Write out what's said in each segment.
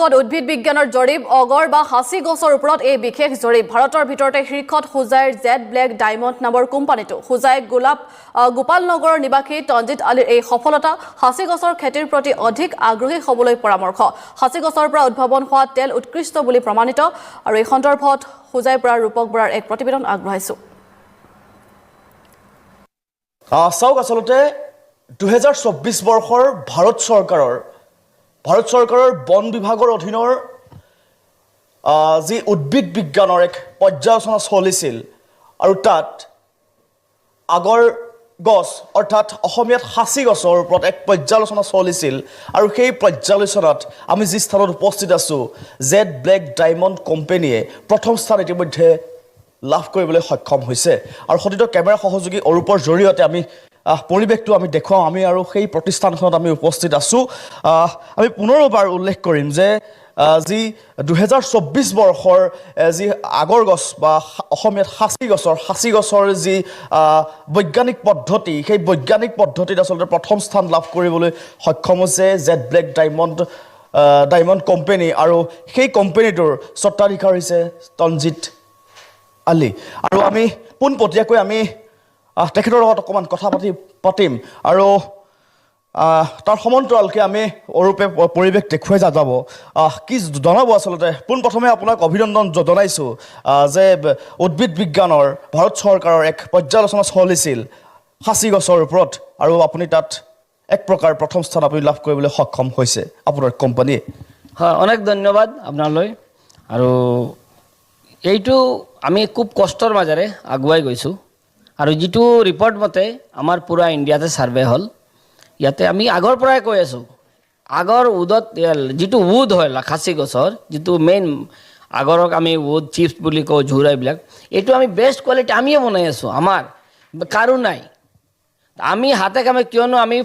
উদ্ভিদ বিজ্ঞানৰ জৰীপ অগৰ বা হাসি গছৰ ওপৰত এই বিশেষ জৰীপ ভাৰতৰ ভিতৰতে শীৰ্ষত হুজাইৰ জেড ব্লেক ডায়মণ্ড নামৰ কোম্পানীটো হুজাই গোপালনগৰৰ নিবাসী তঞ্জিত আলীৰ এই সফলতা হাসি গছৰ খেতিৰ প্ৰতি অধিক আগ্ৰহী হ'বলৈ পৰামৰ্শ হাসি গছৰ পৰা উদ্ভাৱন হোৱা তেল উৎকৃষ্ট বুলি প্ৰমাণিত আৰু এই সন্দৰ্ভত হুজাইৰ পৰা ৰূপক বৰাৰ এক প্ৰতিবেদন আগবঢ়াইছো চাওক আচলতে 2024 বৰ্ষৰ ভাৰত চৰকাৰৰ বন বিভাগৰ অধীনৰ যি উদ্ভিদ বিজ্ঞানৰ এক পৰ্যালোচনা চলিছিল আৰু তাত আগৰ গছ অৰ্থাৎ অসমীয়াত হাসি গছৰ ওপৰত এক পৰ্যালোচনা চলিছিল আৰু সেই পৰ্যালোচনাত আমি যি স্থানত উপস্থিত আছো জেড ব্লেক ডায়মণ্ড কোম্পানীয়ে প্ৰথম স্থান ইতিমধ্যে লাভ কৰিবলৈ সক্ষম হৈছে আৰু সতীত কেমেৰা সহযোগী অৰূপৰ জৰিয়তে আমি পৰিৱেশটো আমি দেখুৱাওঁ আমি আৰু সেই প্ৰতিষ্ঠানখনত আমি উপস্থিত আছো আমি পুনৰবাৰ উল্লেখ কৰিম যে যি 2024 বৰ্ষৰ যি আগৰ গছ বা অসমীয়াত হাসি গছৰ যি বৈজ্ঞানিক পদ্ধতি সেই বৈজ্ঞানিক পদ্ধতিত আচলতে প্ৰথম স্থান লাভ কৰিবলৈ সক্ষম হৈছে জেড ব্লেক ডায়মণ্ড কোম্পানী আৰু সেই কোম্পানীটোৰ স্বত্বাধিকাৰ হৈছে তঞ্জিত আলী আৰু আমি পোনপটীয়াকৈ আমি তেখেতৰ লগত অকণমান কথা পাতিম আৰু তাৰ সমান্তৰালকৈ আমি অৰূপে পৰিৱেশ দেখুৱাই যাব কি জনাব আচলতে পোনপ্ৰথমে আপোনাক অভিনন্দন জনাইছোঁ যে উদ্ভিদ বিজ্ঞানৰ ভাৰত চৰকাৰৰ এক পৰ্যালোচনা চলিছিল হাসি গছৰ ওপৰত আৰু আপুনি তাত এক প্ৰকাৰ প্ৰথম স্থান আপুনি লাভ কৰিবলৈ সক্ষম হৈছে আপোনাৰ কোম্পানীয়ে হয় অনেক ধন্যবাদ আপোনালৈ আৰু এইটো আমি খুব কষ্টৰ মাজেৰে আগুৱাই গৈছোঁ আৰু যিটো ৰিপৰ্ট মতে আমাৰ পুৰা ইণ্ডিয়াতে ছাৰ্ভে হ'ল ইয়াতে আমি আগৰ পৰাই কৈ আছোঁ আগৰ উদত যিটো উড হয় খাচী গছৰ যিটো মেইন আগৰক আমি উড চিপছ বুলি কওঁ ঝুৰা এইবিলাক এইটো আমি বেষ্ট কোৱালিটি আমিয়ে বনাই আছোঁ আমাৰ কাৰো নাই আমি হাতে কামে কিয়নো আমি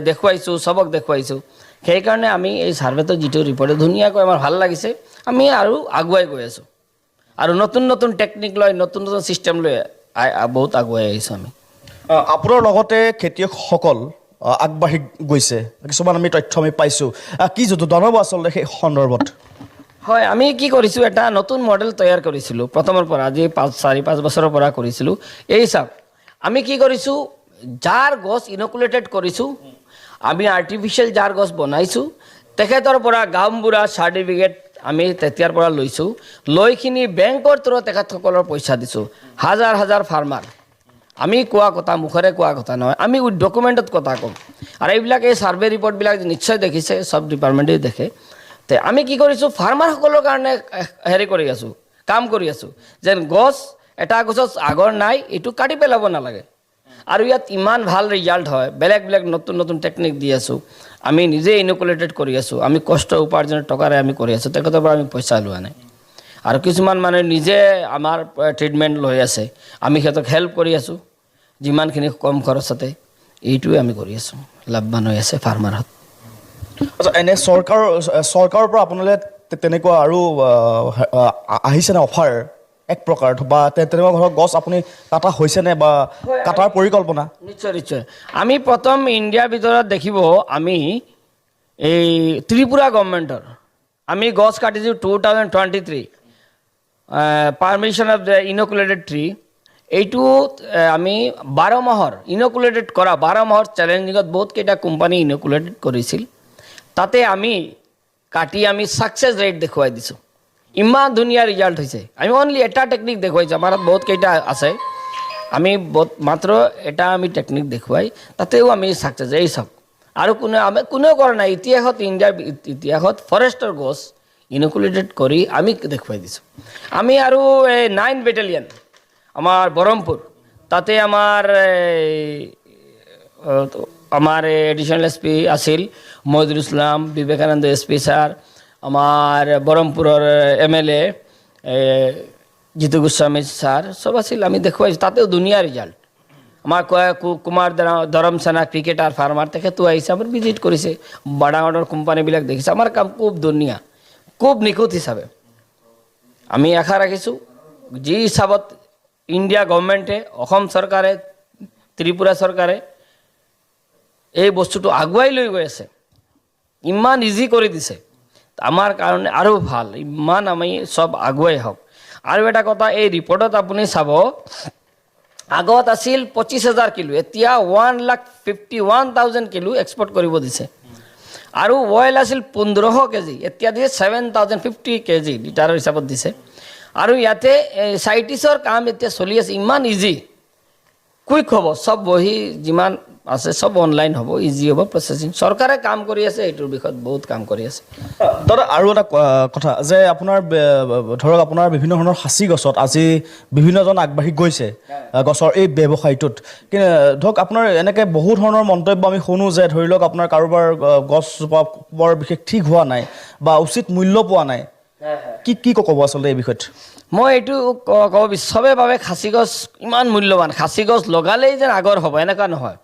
দেখুৱাইছোঁ চবক দেখুৱাইছোঁ সেইকাৰণে আমি এই ছাৰ্ভেটো যিটো ৰিপৰ্টে ধুনীয়াকৈ আমাৰ ভাল লাগিছে আমি আৰু আগুৱাই গৈ আছোঁ আৰু নতুন নতুন টেকনিক লৈ নতুন নতুন ছিষ্টেম লৈ বহুত আগুৱাই আহিছোঁ আমি আপোনাৰ লগতে খেতিয়কসকল আগবাঢ়ি গৈছে কিছুমান আমি তথ্য আমি পাইছোঁ কি জনাব আচলতে সেই সন্দৰ্ভত হয় আমি কি কৰিছোঁ এটা নতুন মডেল তৈয়াৰ কৰিছিলোঁ প্ৰথমৰ পৰা আজি 4-5 বছৰৰ পৰা কৰিছিলোঁ এই চাওক আমি কি কৰিছোঁ যাৰ গছ ইনকুলেটেড কৰিছোঁ আমি আৰ্টিফিচিয়েল যাৰ গছ বনাইছোঁ তেখেতৰ পৰা গাঁওবুঢ়া চাৰ্টিফিকেট আমি তেতিয়াৰ পৰা লৈছোঁ লৈখিনি বেংকৰ থ্ৰুত তেখেতসকলৰ পইচা দিছোঁ হাজাৰ ফাৰ্মাৰ আমি কোৱা কথা মুখেৰে কোৱা কথা নহয় আমি ডকুমেণ্টত কথা কওঁ আৰু এইবিলাক এই ছাৰ্ভে ৰিপৰ্টবিলাক নিশ্চয় দেখিছে চব ডিপাৰ্টমেণ্টেই দেখে তে আমি কি কৰিছোঁ ফাৰ্মাৰসকলৰ কাৰণে হেৰি কৰি আছোঁ কাম কৰি আছোঁ যেন গছ এটা গছত আগৰ নাই এইটো কাটি পেলাব নালাগে আৰু ইয়াত ইমান ভাল ৰিজাল্ট হয় বেলেগ নতুন নতুন টেকনিক দি আছোঁ আমি নিজে ইনকুলেটেড কৰি আছোঁ আমি কষ্ট উপাৰ্জনৰ টকাৰে আমি কৰি আছোঁ তেখেতৰ পৰা আমি পইচা লোৱা নাই আৰু কিছুমান মানে নিজে আমাৰ ট্ৰিটমেণ্ট লৈ আছে আমি সিহঁতক হেল্প কৰি আছোঁ যিমানখিনি কম খৰচতে এইটোৱে আমি কৰি আছোঁ লাভৱান হৈ আছে ফাৰ্মাৰত আচ্ছা এনে চৰকাৰৰ পৰা আপোনালৈ তেনেকুৱা আৰু আহিছেনে অফাৰ এক প্ৰকাৰ বা তেনেকুৱা ধৰণৰ গছ আপুনি কাটা হৈছেনে বা কাটাৰ পৰিকল্পনা নিশ্চয় আমি প্ৰথম ইণ্ডিয়াৰ ভিতৰত দেখিব আমি এই ত্ৰিপুৰা গভৰ্ণমেণ্টৰ আমি গছ কাটিছোঁ 2023 পাৰ্মিশ্যন অফ দ্য ইনকুলেটেড ট্ৰী এইটো আমি 12 মাহৰ ইনকুলেটেড কৰা 12 মাহৰ চেলেঞ্জিঙত বহুতকেইটা কোম্পানী ইনকুলেটেড কৰিছিল তাতে আমি কাটি আমি ছাকচেছ ৰেট দেখুৱাই দিছোঁ ইমান ধুনীয়া ৰিজাল্ট হৈছে আমি অনলি এটা টেকনিক দেখুৱাইছোঁ আমাৰ বহুতকেইটা আছে আমি মাত্ৰ এটা আমি টেকনিক দেখুৱাই তাতেও আমি ছাকচেছ এই চাওক আৰু কোনেও কৰা নাই ইণ্ডিয়াৰ ইতিহাসত ফৰেষ্টৰ গছ ইনকুলেটেড কৰি আমি দেখুৱাই দিছোঁ আমি আৰু 9 বেটেলিয়ন আমাৰ বৰহমপুৰ তাতে আমাৰ এডিশ্যনেল SP আছিল মহিদুল ইছলাম বিবেকানন্দ SP ছাৰ আমাৰ বৰহমপুৰৰ MLA জিতু গোস্বামী ছাৰ চব আছিল আমি দেখুৱাইছোঁ তাতেও ধুনীয়া ৰিজাল্ট আমাৰ কুমাৰ ধৰম সেনা ক্ৰিকেটাৰ ফাৰ্মাৰ তেখেতো আহিছে আমাৰ ভিজিট কৰিছে ডাঙৰ কোম্পানীবিলাক দেখিছে আমাৰ কাম খুব ধুনীয়া খুব নিখুঁত হিচাপে আমি আশা ৰাখিছোঁ যি হিচাপত ইণ্ডিয়া গভৰ্ণমেণ্টে অসম চৰকাৰে ত্ৰিপুৰা চৰকাৰে এই বস্তুটো আগুৱাই লৈ গৈ আছে ইমান ইজি কৰি দিছে আমাৰ কাৰণে আৰু ভাল ইমান আমি চব আগুৱাই হওক আৰু এটা কথা এই ৰিপৰ্টত আপুনি চাব আগত আছিল 25,000 কিলো এতিয়া 1,51,000 কিলো এক্সপৰ্ট কৰিব দিছে আৰু অইল আছিল 1500 কেজি এতিয়া দিছে 7,050 কেজি লিটাৰৰ হিচাপত দিছে আৰু ইয়াতে চাইটিছৰ কাম এতিয়া চলি আছে ইমান ইজি কুইক হ'ব সব বহি যিমান আছে সব অনলাইন হ'ব ইজি হ'ব প্ৰচেছিং চৰকাৰে কাম কৰি আছে এইটোৰ বিষয়ত বহুত কাম কৰি আছে দাদা আৰু এটা কথা যে আপোনাৰ ধৰক আপোনাৰ বিভিন্ন ধৰণৰ সাঁচি গছত আজি বিভিন্নজন আগবাঢ়ি গৈছে গছৰ এই ব্যৱসায়টোত কিন্তু ধৰক আপোনাৰ এনেকৈ বহু ধৰণৰ মন্তব্য আমি শুনো যে ধৰি লওক আপোনাৰ কাৰোবাৰ গছজোপা বৰ বিশেষ ঠিক হোৱা নাই বা উচিত মূল্য পোৱা নাই কি ক'ব আচলতে এই বিষয়ত মই এইটো ক'ব চবে বাবে খাচী গছ ইমান মূল্যৱান খাচী গছ লগালেই যেন আগৰ হ'ব এনেকুৱা নহয়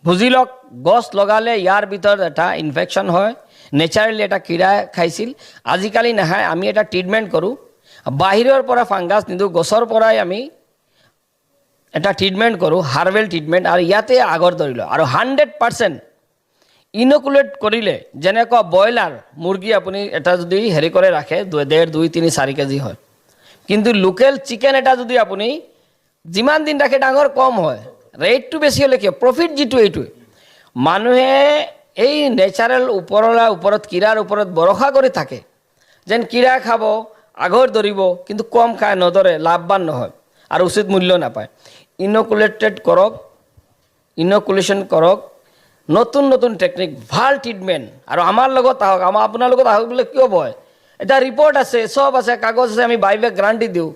বুজি লওক গছ লগালে ইয়াৰ ভিতৰত এটা ইনফেকশ্যন হয় নেচাৰেলি এটা কীৰা খাইছিল আজিকালি নাখায় আমি এটা ট্ৰিটমেণ্ট কৰোঁ বাহিৰৰ পৰা ফাংগাছ নিদিওঁ গছৰ পৰাই আমি এটা ট্ৰিটমেণ্ট কৰোঁ হাৰ্বেল ট্ৰিটমেণ্ট আৰু ইয়াতে আগৰ ধৰি লওঁ আৰু 100% ইনকুলেট কৰিলে যেনেকুৱা ব্ৰইলাৰ মুৰ্গী আপুনি এটা যদি হেৰি কৰে ৰাখে 1.5, 2, 3, 4 কেজি হয় কিন্তু লোকেল চিকেন এটা যদি আপুনি যিমান দিন ৰাখে ডাঙৰ কম হয় ৰেটটো বেছি হ'লে কিয় প্ৰফিট যিটো এইটোৱে মানুহে এই নেচাৰেল ওপৰত কীৰাৰ ওপৰত ভৰসা কৰি থাকে যেন কীৰা খাব আগৰ ধৰিব কিন্তু কম খাই নধৰে লাভৱান নহয় আৰু উচিত মূল্য নাপায় ইনকুলেটেড কৰক ইনকুলেশ্যন কৰক নতুন নতুন টেকনিক ভাল ট্ৰিটমেণ্ট আৰু আমাৰ লগত আহক আপোনাৰ লগত আহক বোলে কিয় বয় এটা ৰিপৰ্ট আছে সব আছে কাগজ আছে আমি বাইবেক গ্যাৰাণ্টি দিওঁ